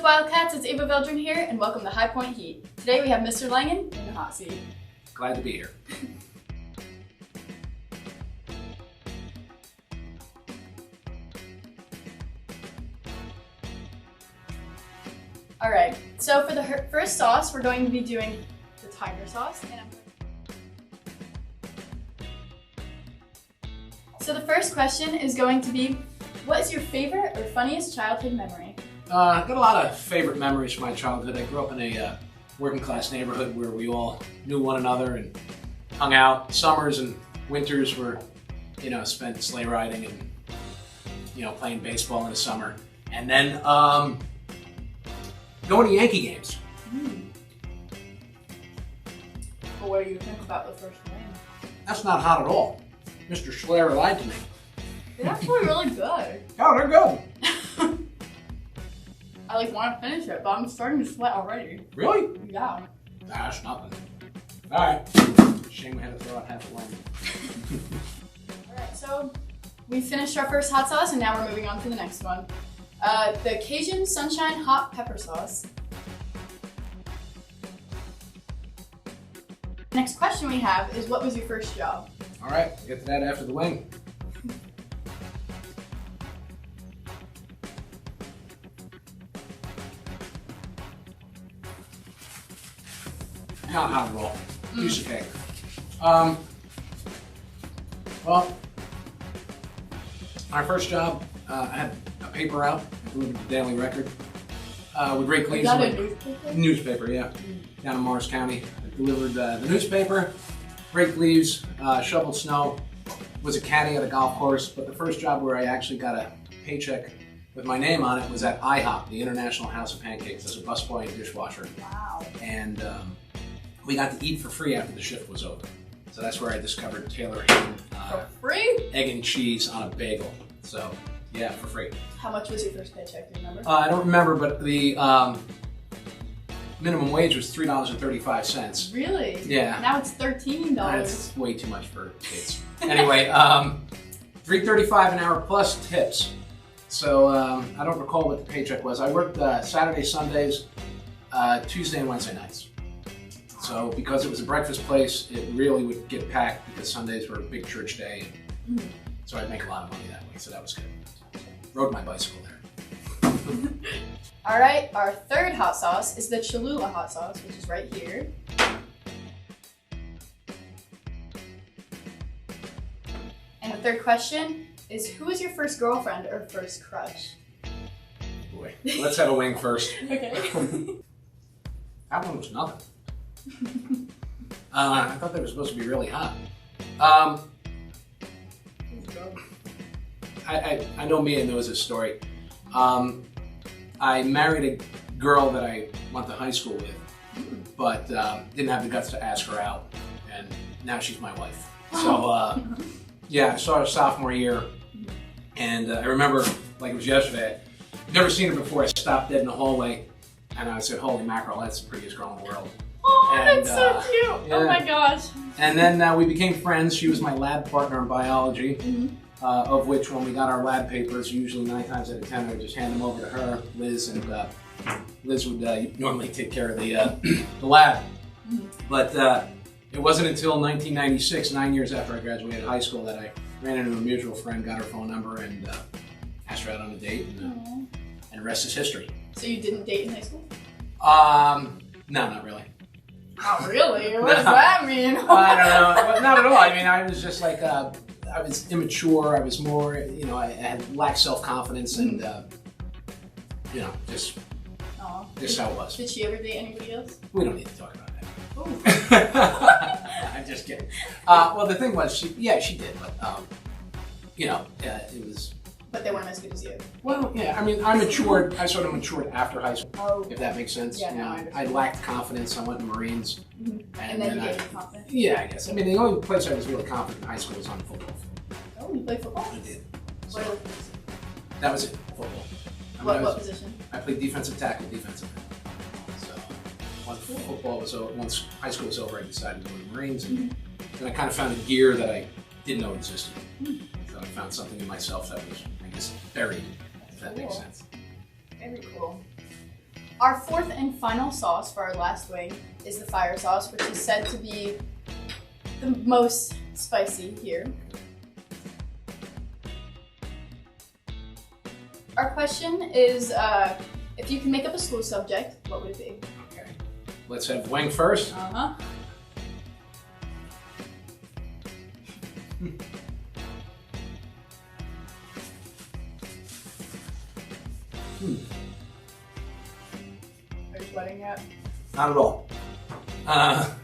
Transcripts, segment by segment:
up, Wildcats? It's Ava Veldran here, and welcome to High Point Heat. Today we have Mr. Langan in the hot seat. Glad to be here. Alright, so for the first sauce, we're going to be doing the tiger sauce. So the first question is going to be, what is your favorite or funniest childhood memory? I've got a lot of favorite memories from my childhood. I grew up in a working class neighborhood where we all knew one another and hung out. Summers and winters were, spent sleigh riding and, playing baseball in the summer. And then going to Yankee games. Well, what do you think about the first game? That's not hot at all. Mr. Schler lied to me. They're actually really good. Oh, they're good. I want to finish it, but I'm starting to sweat already. Really? Yeah. That's nothing. All right. Shame we had to throw out half a lemon. Alright, so we finished our first hot sauce and now we're moving on to the next one. The Cajun Sunshine Hot Pepper Sauce. Next question we have is, what was your first job? All right, we'll get to that after the wing. Not hot at all. Piece of cake. Well, my first job, I had a paper out. I delivered the Daily Record with Ray Cleves. Is that a newspaper? Newspaper, yeah. Down in Morris County. I delivered the newspaper. Ray Cleves, shoveled snow, was a caddy at a golf course, but the first job where I actually got a paycheck with my name on it was at IHOP, the International House of Pancakes, as a busboy and dishwasher. Wow. And we got to eat for free after the shift was over. So that's where I discovered Taylor ham, For free? egg and cheese on a bagel. So yeah, for free. How much was your first paycheck? Do you remember? I don't remember, but the minimum wage was $3.35. Really? Yeah. Now it's $13. That's way too much for kids. Anyway, $3.35 an hour plus tips. So I don't recall what the paycheck was. I worked Saturday, Sundays, Tuesday and Wednesday nights. So because it was a breakfast place, it really would get packed because Sundays were a big church day. So I'd make a lot of money that way, so that was good. Rode my bicycle there. Alright, our third hot sauce is the Cholula hot sauce, which is right here. And the third question is, who was your first girlfriend or first crush? Boy, let's have a wing first. Okay. That one was nothing. I thought they were supposed to be really hot. I know Mia knows this story. I married a girl that I went to high school with, but didn't have the guts to ask her out, and now she's my wife. So yeah, I saw her sophomore year, and I remember like it was yesterday. Never seen her before. I stopped dead in the hallway, and I said, "Holy mackerel, that's the prettiest girl in the world." Oh, and, that's so cute! Yeah. Oh my gosh! And then we became friends. She was my lab partner in biology. Of which, when we got our lab papers, usually 9 times out of 10, I would just hand them over to her, Liz, and Liz would normally take care of the lab. But it wasn't until 1996, 9 years after I graduated high school, that I ran into a mutual friend, got her phone number, and asked her out on a date, and the rest is history. So you didn't date in high school? No, not really. Not really? What does that mean? I don't know. Not at all. I mean, I was just like... I was immature. I was more, I had lacked self-confidence, and just how it was. Did she ever date anybody else? We don't need to talk about that. I'm just kidding. Well, the thing was, she did, but it was. But they weren't as good as you. Well, yeah. I mean, I matured. I sort of matured after high school. Oh. If that makes sense. Yeah, no, I lacked confidence. I went to Marines. And then you gained confidence? Yeah, I guess. I mean, the only place I was really confident in high school was on the football field. Oh, you played football? I did. So, that was it, football. What position? I played defensive tackle, defensive end. So once high school was over, I decided to go to the Marines, and then I kind of found a gear that I didn't know existed. So I found something in myself that was, I guess, buried, if that makes sense. Very cool. Our fourth and final sauce for our last wing is the fire sauce, which is said to be the most spicy here. Our question is, if you can make up a school subject, what would it be? Okay. Let's have wing first. Uh-huh. Are you sweating yet? Not at all. That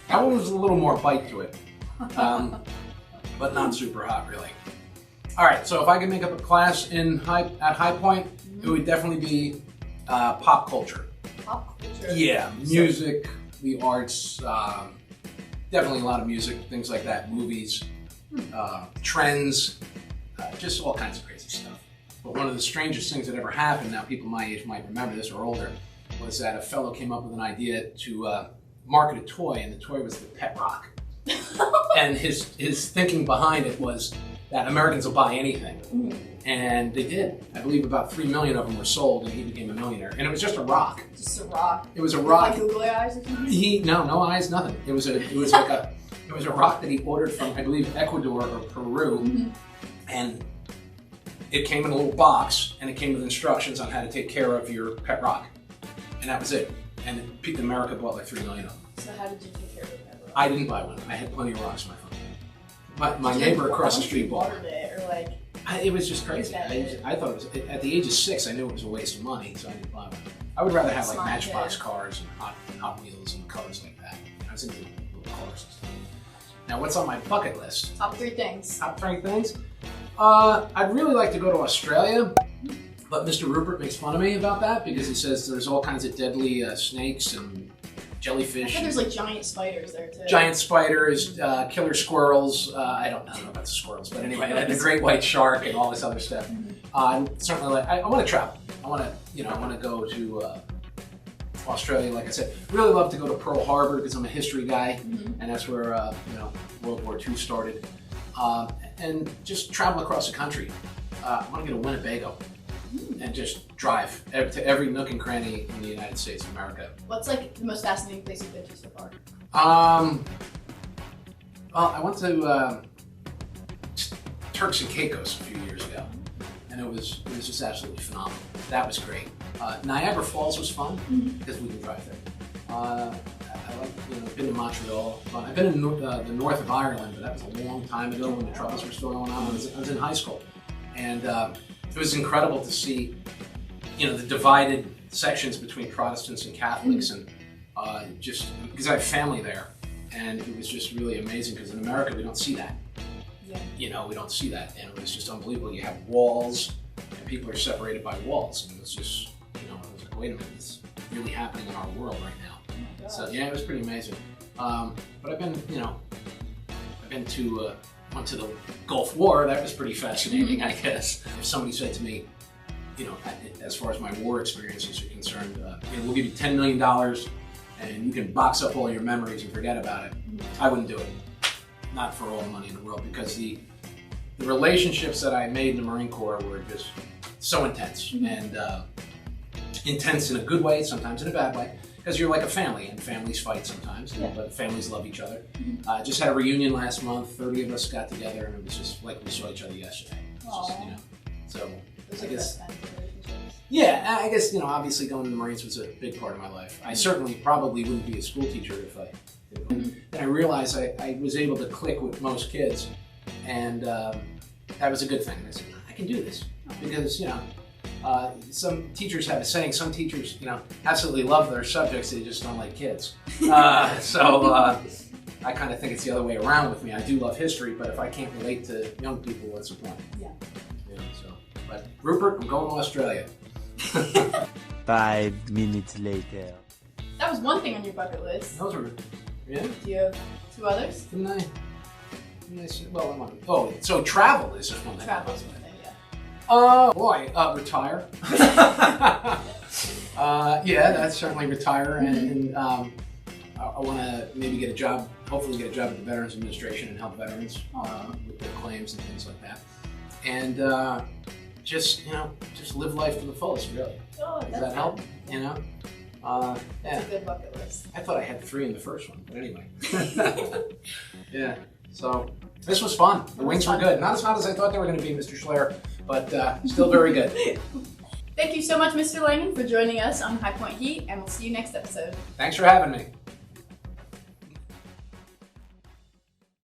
one was a little more bite to it, but not super hot, really. All right, so if I could make up a class at High Point, it would definitely be pop culture. Pop culture? Yeah, music, the arts, definitely a lot of music, things like that, movies, trends, just all kinds of crazy stuff. But one of the strangest things that ever happened, now people my age might remember this or older, was that a fellow came up with an idea to market a toy, and the toy was the pet rock. And his thinking behind it was that Americans will buy anything. And they did. I believe about 3 million of them were sold, and he became a millionaire. And it was just a rock. Just a rock. It was a rock. Like googly eyes or something? No eyes, nothing. It was a rock that he ordered from, I believe, Ecuador or Peru, and it came in a little box, and it came with instructions on how to take care of your pet rock, and that was it. And America bought like 3 million of them. So how did you take care of the pet rock? I didn't buy one. I had plenty of rocks in my front. My neighbor across the street bought it, or like. It was just crazy. I thought it was, at the age of 6, I knew it was a waste of money, so I didn't buy one. I would rather have like Matchbox cars and Hot Wheels and cars like that. I was into little cars and stuff. Now, what's on my bucket list? Top 3 things. Top 3 things? I'd really like to go to Australia, but Mr. Rupert makes fun of me about that because he says there's all kinds of deadly snakes and jellyfish. I think there's like giant spiders there too. Giant spiders, killer squirrels. I don't know about the squirrels, but anyway, the great white shark and all this other stuff. Certainly, I want to travel. I want to go to Australia. Like I said, really love to go to Pearl Harbor because I'm a history guy, and that's where World War II started. And just travel across the country. I want to go to Winnebago and just drive to every nook and cranny in the United States of America. What's like the most fascinating place you've been to so far? Well, I went to Turks and Caicos a few years ago, and it was just absolutely phenomenal. That was great. Niagara Falls was fun because we can drive there. I like, been to Montreal. I've been in the north of Ireland, but that was a long time ago when the Troubles were still going on. I was in high school, and it was incredible to see, the divided sections between Protestants and Catholics, and just because I have family there, and it was just really amazing because in America we don't see that. Yeah. We don't see that, and it was just unbelievable. You have walls, and people are separated by walls, and it was just, it was like, wait a minute, it's really happening in our world right now. So yeah, it was pretty amazing. But I've been, went to the Gulf War. That was pretty fascinating, I guess. If somebody said to me, as far as my war experiences are concerned, we'll give you $10 million and you can box up all your memories and forget about it, I wouldn't do it. Not for all the money in the world, because the relationships that I made in the Marine Corps were just so intense, and intense in a good way, sometimes in a bad way. Because you're like a family, and families fight sometimes, but families love each other. Just had a reunion last month. 30 of us got together, and it was just like we saw each other yesterday. So I guess, yeah, I guess, obviously going to the Marines was a big part of my life. I certainly probably wouldn't be a school teacher if I didn't. And I realized I was able to click with most kids, and that was a good thing. And I said, I can do this, because, some teachers have a saying, some teachers, absolutely love their subjects, they just don't like kids. I kind of think it's the other way around with me. I do love history, but if I can't relate to young people, what's the point? Yeah. But Rupert, I'm going to Australia. 5 minutes later. That was one thing on your bucket list. Those were, yeah. Do you have 2 others? Didn't I? Well, so travel is just one thing. Travel is one thing, yeah. Oh boy, retire. Yeah, that's certainly retire, and I want to maybe get a job, hopefully get a job at the Veterans Administration and help veterans with their claims and things like that. And just, just live life to the fullest, really. Oh, Does that help? Yeah. That's a good bucket list. I thought I had 3 in the first one, but anyway. Yeah, so this was fun. The wings were good. Not as hot as I thought they were going to be, Mr. Schler, but still very good. Thank you so much, Mr. Langan, for joining us on High Point Heat, and we'll see you next episode. Thanks for having me.